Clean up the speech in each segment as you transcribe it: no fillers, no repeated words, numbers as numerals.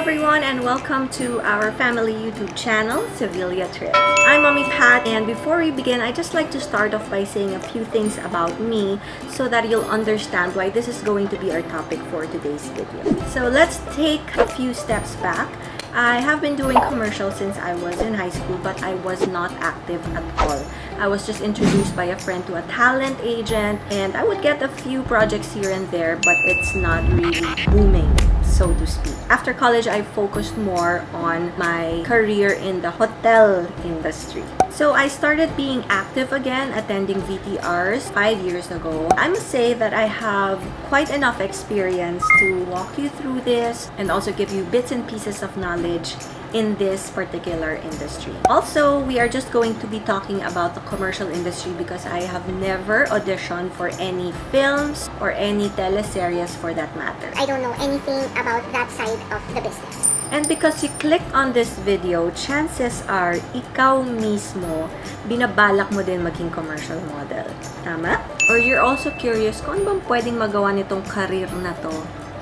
everyone, and welcome to our family YouTube channel, Sevilla Trip. I'm Mommy Pat, and before we begin, I just like to start off by saying a few things about me so that you'll understand why this is going to be our topic for today's video. So let's take a few steps back. I have been doing commercials since I was in high school, but I was not active at all. I was just introduced by a friend to a talent agent, and I would get a few projects here and there, but it's not really booming, so to speak. After college, I focused more on my career in the hotel industry. So I started being active again, attending VTRs 5 years ago. I must say that I have quite enough experience to walk you through this and also give you bits and pieces of knowledge in this particular industry. Also, we are just going to be talking about the commercial industry because I have never auditioned for any films or any teleseries for that matter. I don't know anything about that side of the business. And because you clicked on this video, chances are ikaw mismo binabalak mo din maging commercial model. Tama? Or you're also curious kung ano bang pwedeng magawa nitong career na to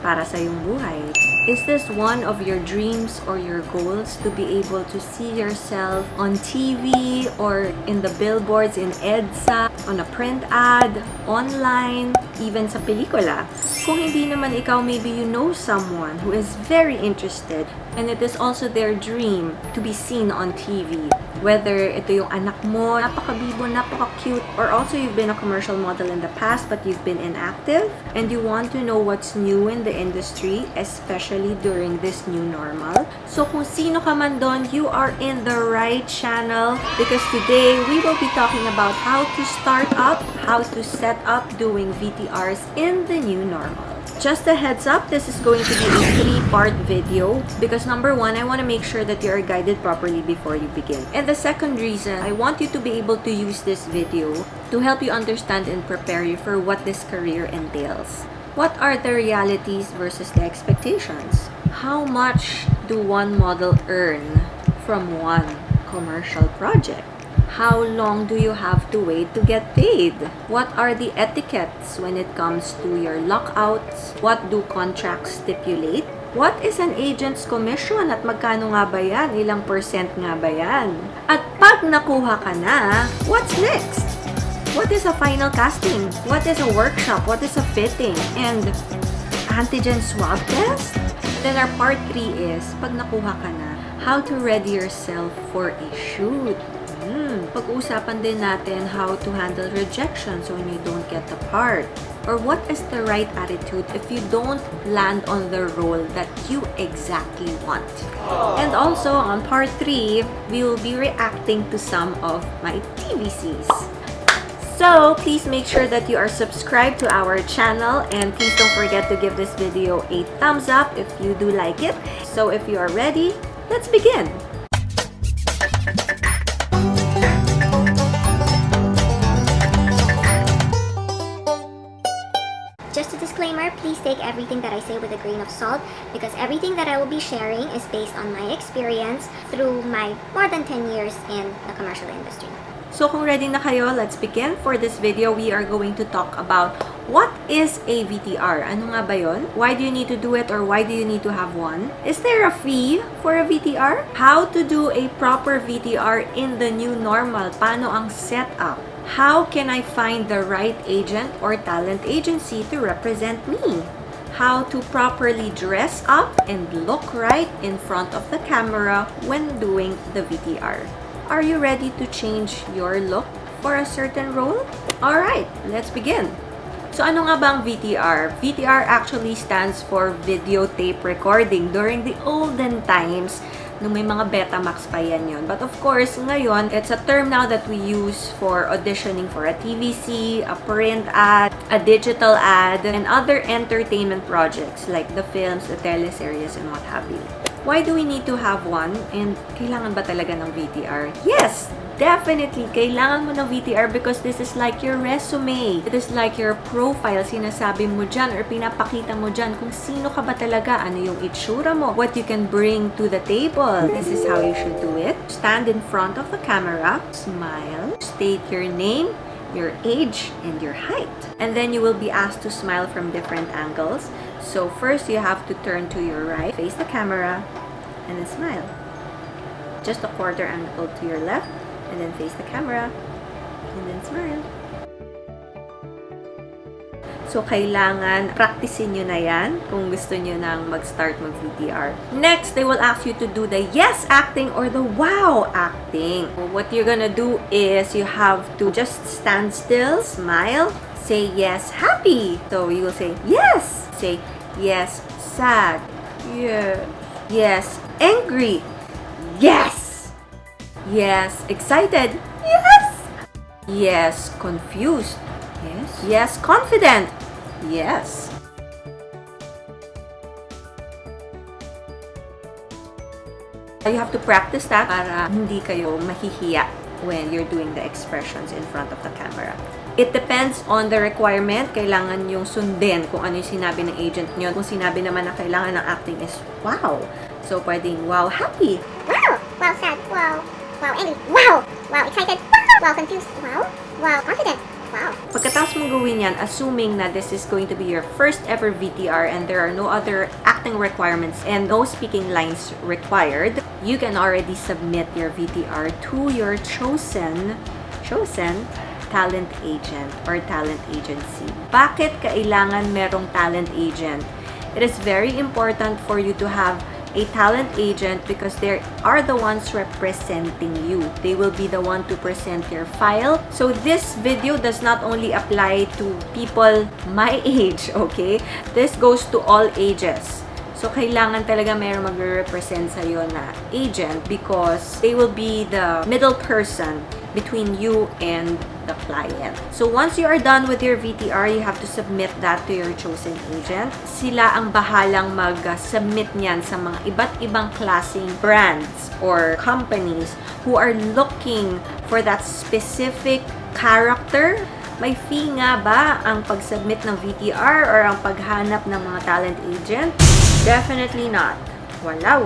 para sa iyong buhay. Is this one of your dreams or your goals to be able to see yourself on TV or in the billboards in EDSA, on a print ad, online, even sa pelikula? Kung hindi naman ikaw, maybe you know someone who is very interested and it is also their dream to be seen on TV. Whether ito yung anak mo, napaka-bibo, napaka-cute, or also you've been a commercial model in the past but you've been inactive and you want to know what's new in the industry, especially during this new normal. So kung sino ka man doon, you are in the right channel because today we will be talking about how to start up, how to set up doing VTRs in the new normal. Just a heads up, this is going to be a 3-part video because number one, I want to make sure that you are guided properly before you begin. And the second reason, I want you to be able to use this video to help you understand and prepare you for what this career entails. What are the realities versus the expectations? How much do one model earn from one commercial project? How long do you have to wait to get paid? What are the etiquettes when it comes to your lockouts? What do contracts stipulate? What is an agent's commission at magkano nga ba yan? Ilang percent nga ba yan? At pag nakuha ka na, what's next? What is a final casting? What is a workshop? What is a fitting? And antigen swab test? Then our part 3 is, pag nakuha ka na, how to ready yourself for a shoot. Pag-uusapan din natin how to handle rejections when you don't get the part. Or what is the right attitude if you don't land on the role that you exactly want. And also, on part 3, we will be reacting to some of my TVCs. So, please make sure that you are subscribed to our channel and please don't forget to give this video a thumbs up if you do like it. So, if you are ready, let's begin! Just a disclaimer, please take everything that I say with a grain of salt because everything that I will be sharing is based on my experience through my more than 10 years in the commercial industry. So kung ready na kayo, let's begin. For this video, we are going to talk about what is a VTR. Ano nga ba yun? Why do you need to do it or why do you need to have one? Is there a fee for a VTR? How to do a proper VTR in the new normal? Paano ang setup? How can I find the right agent or talent agency to represent me? How to properly dress up and look right in front of the camera when doing the VTR. Are you ready to change your look for a certain role? Alright, let's begin. So ano nga bang VTR? VTR actually stands for videotape recording. During the olden times, nung may mga Betamax pa yan yun. But of course, ngayon, it's a term now that we use for auditioning for a TVC, a print ad, a digital ad, and other entertainment projects like the films, the teleseries, and what have you. Why do we need to have one? And kailangan ba talaga ng VTR? Yes! Definitely, kailangan mo ng VTR because this is like your resume. It is like your profile. Sinasabi mo dyan or pinapakita mo dyan kung sino ka ba talaga, ano yung itsura mo, what you can bring to the table. This is how you should do it. Stand in front of the camera, smile, state your name, your age, and your height. And then you will be asked to smile from different angles. So first, you have to turn to your right, face the camera, and then smile. Just a quarter angle to your left, and then face the camera, and then smile. So, kailangan practicein nyo na yan kung gusto nyo nang mag-start mag-VTR. Next, they will ask you to do the yes acting or the wow acting. What you're gonna do is you have to just stand still, smile, say yes happy. So, you will say yes. Say yes sad. Yeah. Yes angry. Yes. Yes excited. Yes. Yes confused. Yes. Yes confident. Yes. You have to practice that para hindi kayo mahihiya when you're doing the expressions in front of the camera. It depends on the requirement. Kailangan yung sundin kung ano yung sinabi ng agent nyo. Kung sinabi naman na kailangan ng acting is wow. So, pwedeng wow happy. Wow! Wow sad! Wow! Wow angry! Wow! Wow excited! Wow! Wow confused! Wow! Wow confident! Wow! Pagkatapos mong gawin yan, assuming na this is going to be your first ever VTR and there are no other acting requirements and no speaking lines required, you can already submit your VTR to your chosen talent agent or talent agency. Bakit kailangan merong talent agent? It is very important for you to have a talent agent because they are the ones representing you. They will be the one to present your file. So this video does not only apply to people my age, okay? This goes to all ages. So, kailangan talaga mayroong magre-represent sa'yo na agent because they will be the middle person between you and the client. So, once you are done with your VTR, you have to submit that to your chosen agent. Sila ang bahalang mag-submit niyan sa mga iba't ibang klaseng brands or companies who are looking for that specific character. May fee nga ba ang pag-submit ng VTR or ang paghanap ng mga talent agent? Definitely not. Wala.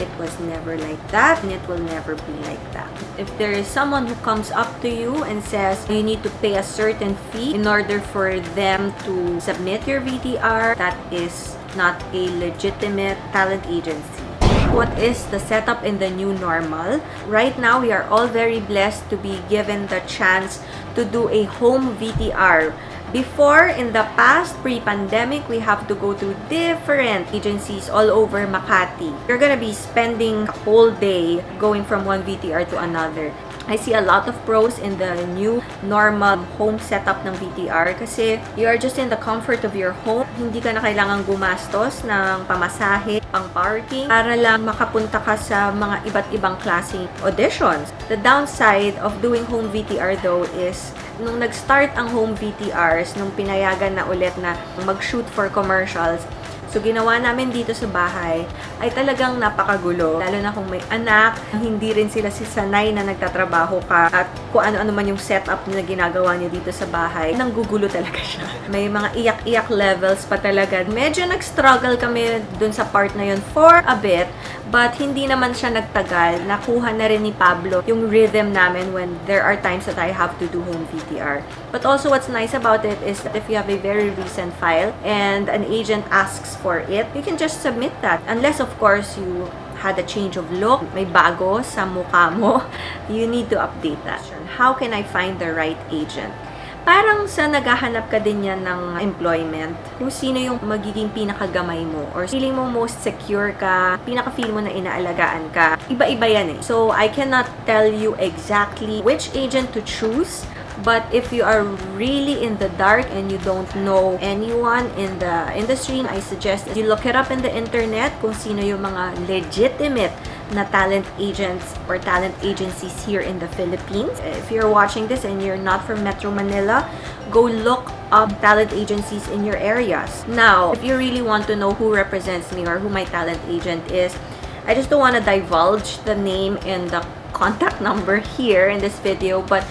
It was never like that and it will never be like that. If there is someone who comes up to you and says you need to pay a certain fee in order for them to submit your VTR, that is not a legitimate talent agency. What is the setup in the new normal? Right now, we are all very blessed to be given the chance to do a home VTR. Before, in the past, pre-pandemic, we have to go to different agencies all over Makati. You're gonna be spending a whole day going from one VTR to another. I see a lot of pros in the new normal home setup ng VTR kasi you are just in the comfort of your home. Hindi ka na kailangang gumastos ng pamasahe, pang parking, para lang makapunta ka sa mga iba't ibang klaseng auditions. The downside of doing home VTR though is nung nag-start ang home VTRs, nung pinayagan na ulit na mag-shoot for commercials, so, ginawa namin dito sa bahay ay talagang napakagulo. Lalo na kung may anak, hindi rin sila sisanay na nagtatrabaho ka at kung ano-ano man yung setup na ginagawa niyo dito sa bahay, nanggugulo talaga siya. May mga iyak-iyak levels pa talaga. Medyo nag-struggle kami dun sa part na yun for a bit, but hindi naman siya nagtagal. Nakuha na rin ni Pablo yung rhythm namin when there are times that I have to do home VTR. But also what's nice about it is that if you have a very recent file and an agent asks for it, you can just submit that. Unless, of course, you had a change of look, may bago sa mukha mo, you need to update that. How can I find the right agent? Parang sa naghahanap ka din yan ng employment, kung sino yung magiging pinakagamay mo or feeling mo most secure ka, pinaka-feel mo na inaalagaan ka, iba-iba yan eh. So, I cannot tell you exactly which agent to choose. But if you are really in the dark and you don't know anyone in the industry, I suggest you look it up in the internet kung sino yung mga legitimate na talent agents or talent agencies here in the Philippines. If you're watching this and you're not from Metro Manila, go look up talent agencies in your areas. Now, if you really want to know who represents me or who my talent agent is, I just don't want to divulge the name and the contact number here in this video, but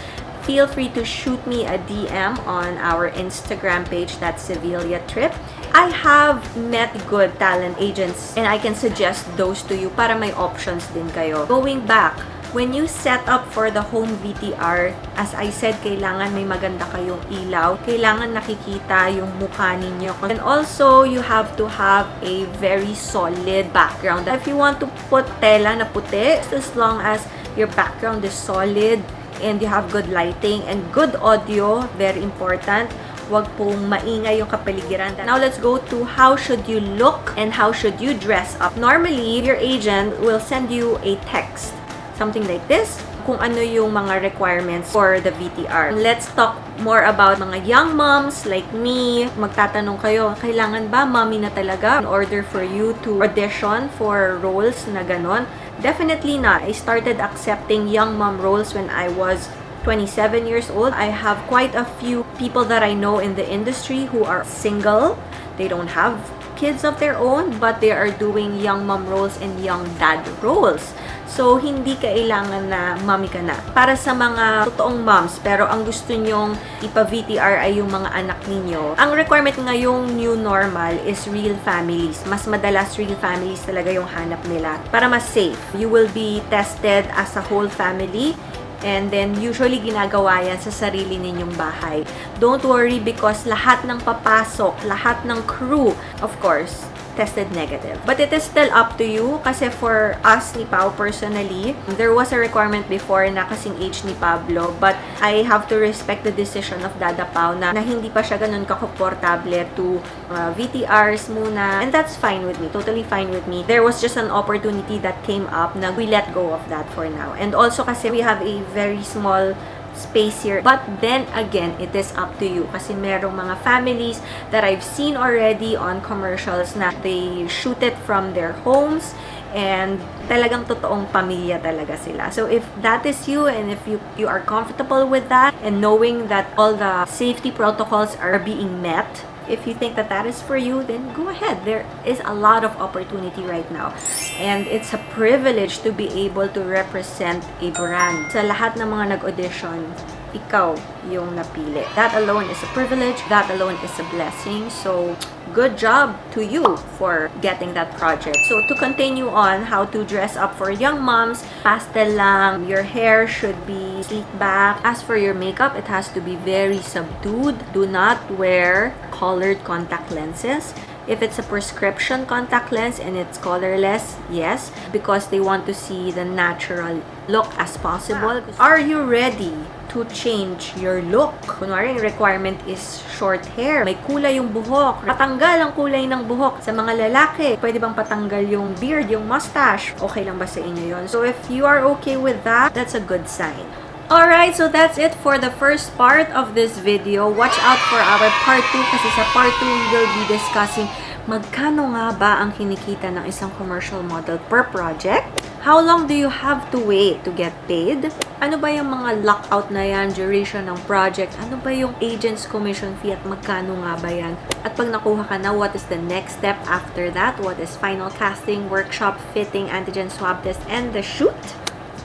feel free to shoot me a DM on our Instagram page, that's Sevilla Trip. I have met good talent agents and I can suggest those to you para may options din kayo. Going back When you set up for the home VTR, as I said, kailangan may maganda kayong ilaw. Kailangan nakikita yung mukha ninyo. And also, you have to have a very solid background. If you want to put tela na puti, as long as your background is solid and you have good lighting and good audio, very important. Huwag pong maingay yung kapaligiran. Now, let's go to how should you look and how should you dress up. Normally, your agent will send you a text. Something like this, kung ano yung mga requirements for the VTR. Let's talk more about mga young moms like me. Magtatanong kayo, kailangan ba mommy na talaga in order for you to audition for roles na ganon? Definitely not. I started accepting young mom roles when I was 27 years old. I have quite a few people that I know in the industry who are single. They don't have kids of their own, but they are doing young mom roles and young dad roles. So, hindi kailangan na mommy ka na. Para sa mga totoong moms, pero ang gusto nyong ipa-VTR ay yung mga anak ninyo. Ang requirement ngayong new normal is real families. Mas madalas real families talaga yung hanap nila. Para mas safe. You will be tested as a whole family. And then, usually ginagawa yan sa sarili ninyong bahay. Don't worry because lahat ng papasok, lahat ng crew, of course, tested negative. But it is still up to you kasi for us ni Pao personally, there was a requirement before na kasing age ni Pablo, but I have to respect the decision of Dada Pao na hindi pa siya ganun kakomportable to VTRs muna. And that's fine with me, totally fine with me. There was just an opportunity that came up na we let go of that for now. And also kasi we have a very small space here. But then again, it is up to you. Kasi merong mga families that I've seen already on commercials na they shoot it from their homes and talagang totoong pamilya talaga sila. So if that is you and if you are comfortable with that and knowing that all the safety protocols are being met, if you think that that is for you, then go ahead. There is a lot of opportunity right now. And it's a privilege to be able to represent a brand. Sa lahat ng mga nag-audition, ikaw yung napili. That alone is a privilege. That alone is a blessing. So, good job to you for getting that project. So, to continue on how to dress up for young moms, pastel lang. Your hair should be sleek back. As for your makeup, it has to be very subdued. Do not wear colored contact lenses. If it's a prescription contact lens and it's colorless, yes, because they want to see the natural look as possible. Are you ready to change your look? Kunwari, yung requirement is short hair. May kulay yung buhok. Patanggal ang kulay ng buhok. Sa mga lalaki, pwede bang patanggal yung beard, yung mustache? Okay lang ba sa inyo yun? So if you are okay with that, that's a good sign. Alright, so that's it for the first part of this video. Watch out for our part 2 kasi sa part 2 we will be discussing magkano nga ba ang kinikita ng isang commercial model per project? How long do you have to wait to get paid? Ano ba yung mga lockout na yan, duration ng project? Ano ba yung agent's commission fee at magkano nga ba yan? At pag nakuha ka na, what is the next step after that? What is final casting, workshop, fitting, antigen swab test, and the shoot?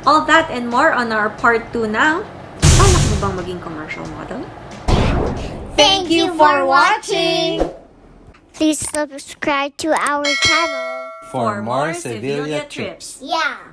All that and more on our part 2 ng balak mo bang maging commercial model? Thank you for watching! Please subscribe to our channel. For more Sevilla trips. Yeah!